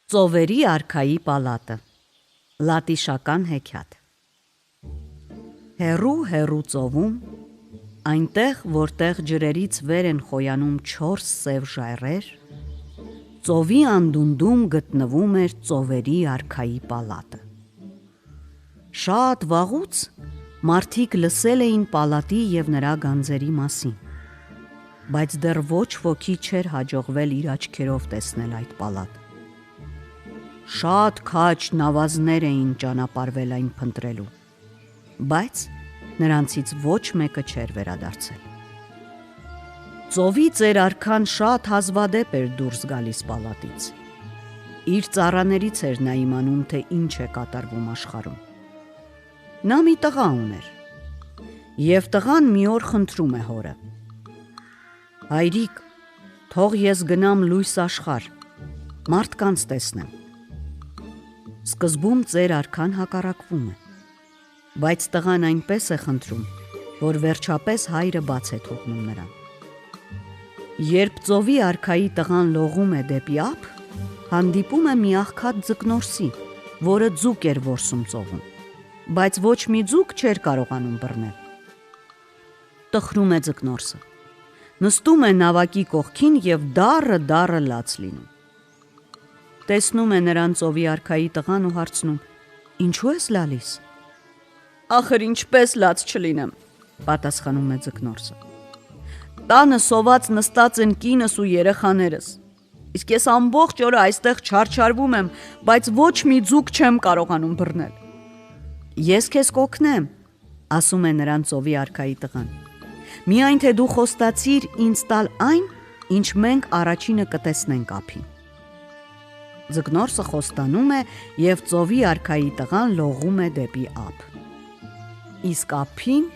Ծովերի արքայի պալատը, լատիշական հեքիաթ։ Հեռու ծովում, այնտեղ, որտեղ ջրերից վեր են խոյանում 4 սև ժայռեր, ծովի անդունդում գտնվում էր ծովերի արքայի պալատը։ Շատ վաղուց մարդիկ լսել էին պալատի և նրա գանձերի մասին, բայց դեռ ոչ ոքի չէր հաջողվել իր աչքերով տեսնել այդ պալատը։ Շատ քաջ նավազներ էին ճանապարհվել այն փնտրելու, բայց նրանցից ոչ մեկը չէր վերադարձել։ Ծովի ծեր արքան շատ հազվադեպ էր դուրս գալիս պալատից։ Իր ծառաներից էր նա իմանում, թե ինչ է կատարվում աշխարհում։ Նա մի տղա ուներ, և տղան մի օր խնդրում է հորը. «Հայրիկ, թող ես գնամ լույս աշխարհ, մարդկանց տեսնեմ»։ Սկզբում ծեր արքան հակառակվում է, բայց տղան այնպես է խնդրում, որ վերջապես հայրը բաց է թողնում նրան։ Երբ ծովի արքայի տղան լողում է դեպի ափ, հանդիպում է մի աղքատ ձկնորսի, որը ձուկ էր որսում ծովում, բայց ոչ մի ձուկ չէր կարողանում բռնել։ Տխրում է ձկնորսը, նստում է նավակի կողքին և դառը լաց լինում։ Տեսնում է նրան ծովի արքայի տղան ու հարցնում. «Ինչու ես լալիս»։ «Ախր ինչպես լաց չլինեմ», պատասխանում է ձկնորսը։ «Տանը սոված նստած են կինս ու երեխաներս, իսկ ես ամբողջ օրը այստեղ չարչարվում եմ, բայց ոչ մի ձուկ չեմ կարողանում բռնել»։ «Ես քեզ կօգնեմ», ասում է նրան ծովի արքայի տղան, «միայն թե դու խոստացիր ինձ տալ այն, ինչ մենք առաջինը կտեսնենք ափին»։ Ձկնորսը խոստանում է, և ծովի արքայի տղան լողում է դեպի ափ։ Իսկ ափին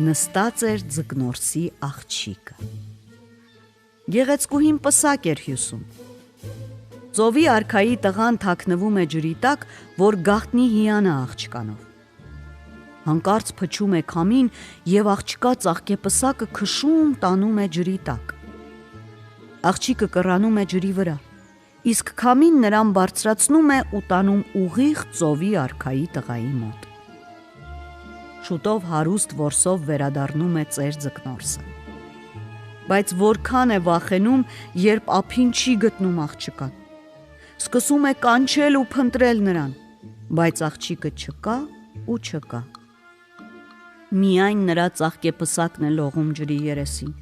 նստած էր ձկնորսի աղջիկը։ Գեղեցկուհին պսակ էր հյուսում։ Ծովի արքայի տղան թաքնվում է ջրի տակ, որ գաղտնի հիանա աղջկանով։ Հանկարծ փչում է քամին, և աղջկա ծաղկեպսակը քշում տանում է ջրի տակ։ Աղջիկը կռանում է ջրի վրա, իսկ քամին նրան բարձրացնում է ու տանում ուղիղ ծովի արքայի տղայի մոտ։ Շուտով հարուստ որսով վերադառնում է ծեր ձկնորսը, բայց որքան է վախենում, երբ ափին չի գտնում աղջկան։ Սկսում է կանչել ու փնտրել նրան, բայց աղջիկը չկա ու չկա։ Միայն նրա ծաղկեպսակն է լողում ջրի երեսին։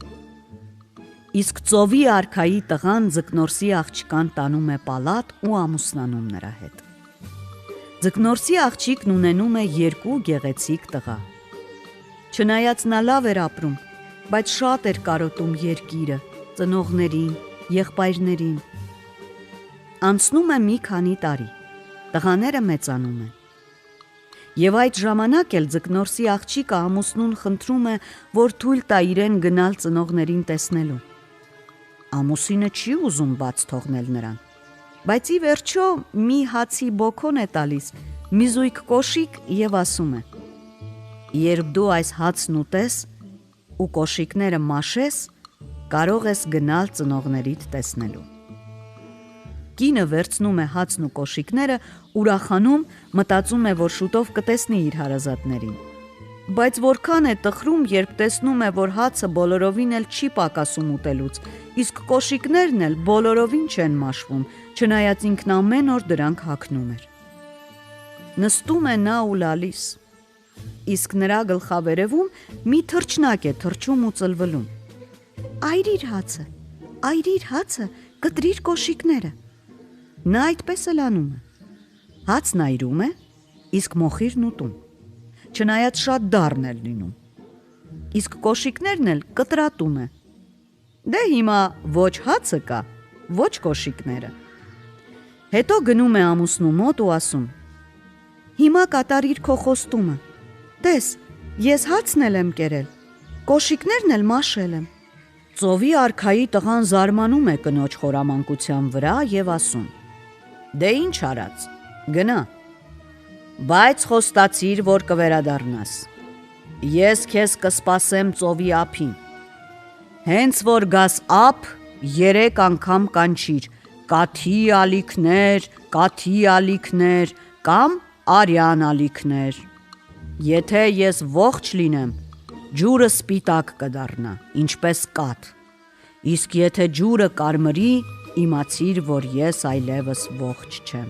Իսկ ծովի արքայի տղան ձկնորսի աղջկան տանում է պալատ ու ամուսնանում նրա հետ։ Ձկնորսի աղջիկն ունենում է 2 գեղեցիկ տղա։ Չնայած նա լավ էր ապրում, բայց շատ էր կարոտում երկիրը, ծնողներին, եղբայրներին։ Անցնում է մի քանի տարի, տղաները մեծանում են։ Եվ այդ ժամանակ էլ ձկնորսի աղջիկը ամուսնուն խնդրում է, որ թույլ տա իրեն գնալ ծնողներին տեսնելու։ Ամուսինը չի ուզում բաց թողնել նրան, բայց ի վերջո մի հացի բոքոն է տալիս, մի զույգ կոշիկ և ասում է. «Երբ դու այս հացն ուտես ու կոշիկները մաշես, կարող ես գնալ ծնողներիդ տեսնելու»։ Կինը վերցնում է հացն ու կոշիկները, ուրախանում, մտածում է, որ շուտով կտեսնի իր հարազատներին, բայց որքան է տխրում, երբ տեսնում է, որ հացը բոլորովին էլ չի պակասում ուտելուց, իսկ կոշիկներն էլ բոլորովին չեն մաշվում, չնայած ինքն ամեն օր դրանք հագնում էր։ Նստում է նա ու լալիս, իսկ նրա գլխավերևում մի թռչնակ է թռչում ու ծլվլում։ «Այրիր հացը, կտրիր կոշիկները»։ Նա այդպես էլ անում է։ Հացն այրում է, իսկ մոխիրն ուտում, չնայած շատ դառն էր լինում, իսկ կոշիկներն էլ կտրատում է։ Դե հիմա ոչ հացը կա, ոչ կոշիկները։ Հետո գնում է ամուսնու մոտ ու ասում. «Հիմա կատարիր քո խոստումը, տես, ես հացն էլ եմ կերել, կոշիկներն էլ մաշել եմ»։ Ծովի արքայի տղան զարմանում է կնոջ խորամանկության վրա և ասում. «Դե ինչ արած, գնա, բայց խոստացիր, որ կվերադառնաս։ Ես քեզ կսպասեմ ծովի ափին։ Հենց որ գաս ափ, 3 անգամ կանչիր, կաթի ալիքներ կամ արյան ալիքներ։ Եթե ես ողջ լինեմ, ջուրը սպիտակ կդառնա, ինչպես կաթ։ Իսկ եթե ջուրը կարմրի, իմացիր, որ ես այլևս ողջ չեմ։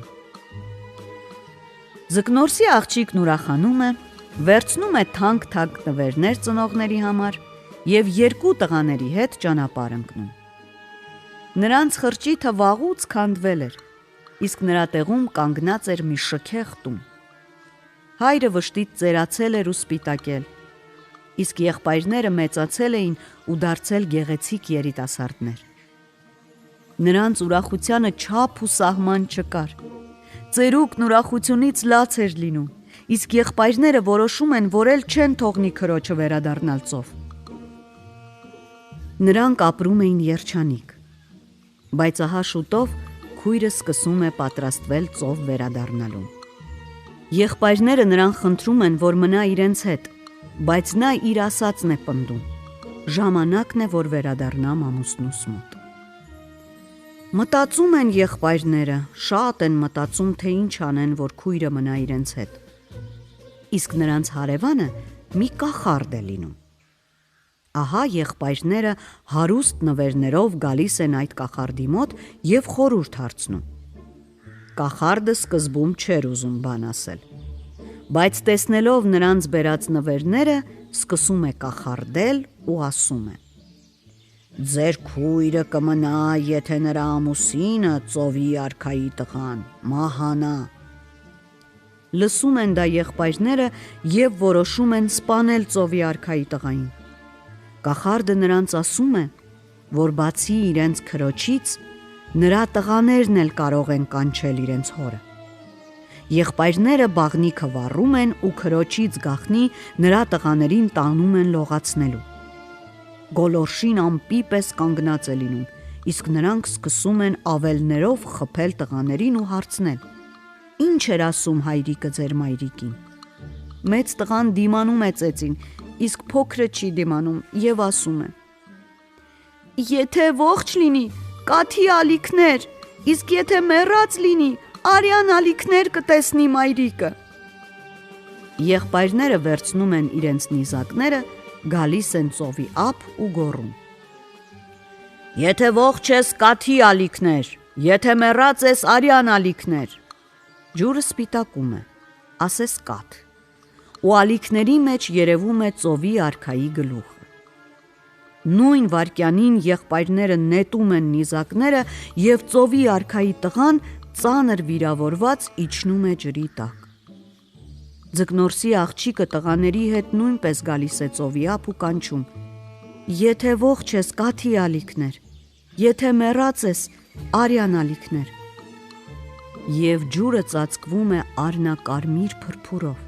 Ձկնորսի աղջիկն ուրախանում է, վերցնում է թանկ նվերներ ծնողների համար և երկու տղաների հետ ճանապարհ ընկնում։ Նրանց խրճիթը վաղուց քանդվել էր, իսկ նրա տեղում կանգնած էր մի շքեղ տուն։ Հայրը վշտից ծերացել էր ու սպիտակել, իսկ եղբայրները մեծացել էին ու դարձել գեղեցիկ երիտասարդներ։ Նրանց ուրախությանը չափ ու սահման չկար։ Ծերուկն ուրախությունից լաց էր լինում, իսկ եղբայրները որոշում են, որ էլ չեն թողնի քրոջը վերադառնալ ծով։ Նրանք ապրում էին երջանիկ, բայց ահա շուտով քույրը սկսում է պատրաստվել ծով վերադառնալու։ Եղբայրները նրան խնդրում են, որ մնա իրենց հետ, բայց նա իր ասածն է պնդում։ Ժամանակն է, որ վերադառնամ ամուսնուս մոտ։ Մտածում են եղբայրները, շատ են մտածում, թե ինչ անեն, որ քույրը մնա իրենց հետ։ Իսկ նրանց հարևանը մի կախարդ է լինում։ Ահա եղբայրները հարուստ նվերներով գալիս են այդ կախարդի մոտ և խորհուրդ հարցնում։ Կախարդը սկզբում չէր ուզում բան ասել, բայց տեսնելով նրանց բերած նվերները, սկսում է կախարդել ու ասում է. «Ձեր քույրը կմնա, եթե նրա ամուսինը ծովի արքայի տղան մահանա»։ Լսում են դա եղբայրները և որոշում են սպանել ծովի արքայի տղային։ Կախարդը նրանց ասում է, որ բացի իրենց քրոջից, նրա տղաներն էլ կարող են կանչել իրենց հորը։ Եղբայրները բաղնիքը վառում են ու քրոջից գաղտնի նրա տղաներին տանում են լողացնելու։ Գոլորշին ամպի պես կանգնած է լինում, իսկ նրանք սկսում են ավելներով խփել տղաներին ու հարցնել. «Ինչ էր ասում հայրիկը ձեր մայրիկին»։ Մեծ տղան դիմանում է ծեծին, իսկ փոքրը չի դիմանում և ասում է. «Եթե ողջ լինի, կաթի ալիքներ, իսկ եթե մեռած լինի, արյան ալիքներ կտեսնի մայրիկը»։ Եղբայրները վերցնում են իրենց նիզակները, գալիս են ծովի ափ ու գոռում. «Եթե ողջ ես, կաթի ալիքներ, եթե մեռած ես, արյան ալիքներ»։ Ջուրը սպիտակում է, ասես կաթ, ու ալիքների մեջ երևում է ծովի արքայի գլուխը։ Նույն վայրկյանին եղբայրները նետում են նիզակները և ծովի արքայի տղան ծանր վիրավորված իջնում է ջրի տակ։ Ձկնորսի աղջիկը տղաների հետ նույնպես գալիս է ծովի ափ ու կանչում. «Եթե ողջ ես, կաթի ալիքներ, եթե մեռած ես, արյան ալիքներ»։ Եվ ջուրը ծածկվում է արնակարմիր փրփուրով։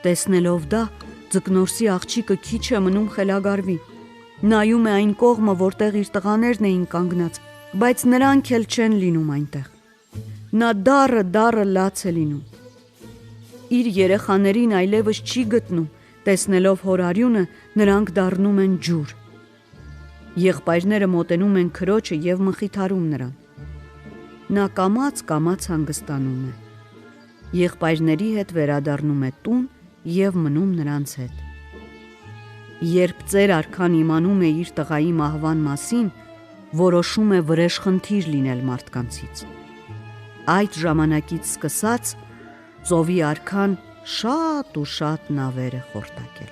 Տեսնելով դա, ձկնորսի աղջիկը քիչ է մնում խելագարվի։ Նայում է այն կողմը, որտեղ իր տղաներն էին կանգնած, բայց նրանք էլ չեն լինում այնտեղ։ Նա դառը լաց է լինում։ Իր երեխաներին այլևս չի գտնում, տեսնելով հոր արյունը, նրանք դառնում են ջուր։ Եղբայրները մոտենում են քրոջը և մխիթարում նրան։ Նա կամաց հանգստանում է։ Եղբայրների հետ վերադառնում է տուն և մնում նրանց հետ։ Երբ ծեր արքան իմանում է իր տղայի մահվան մասին, որոշում է վրեժխնդիր լինել մարդկանցից։ Այդ ժամանակից սկսած ծովի արքան շատ ու շատ նավեր է խորտակել։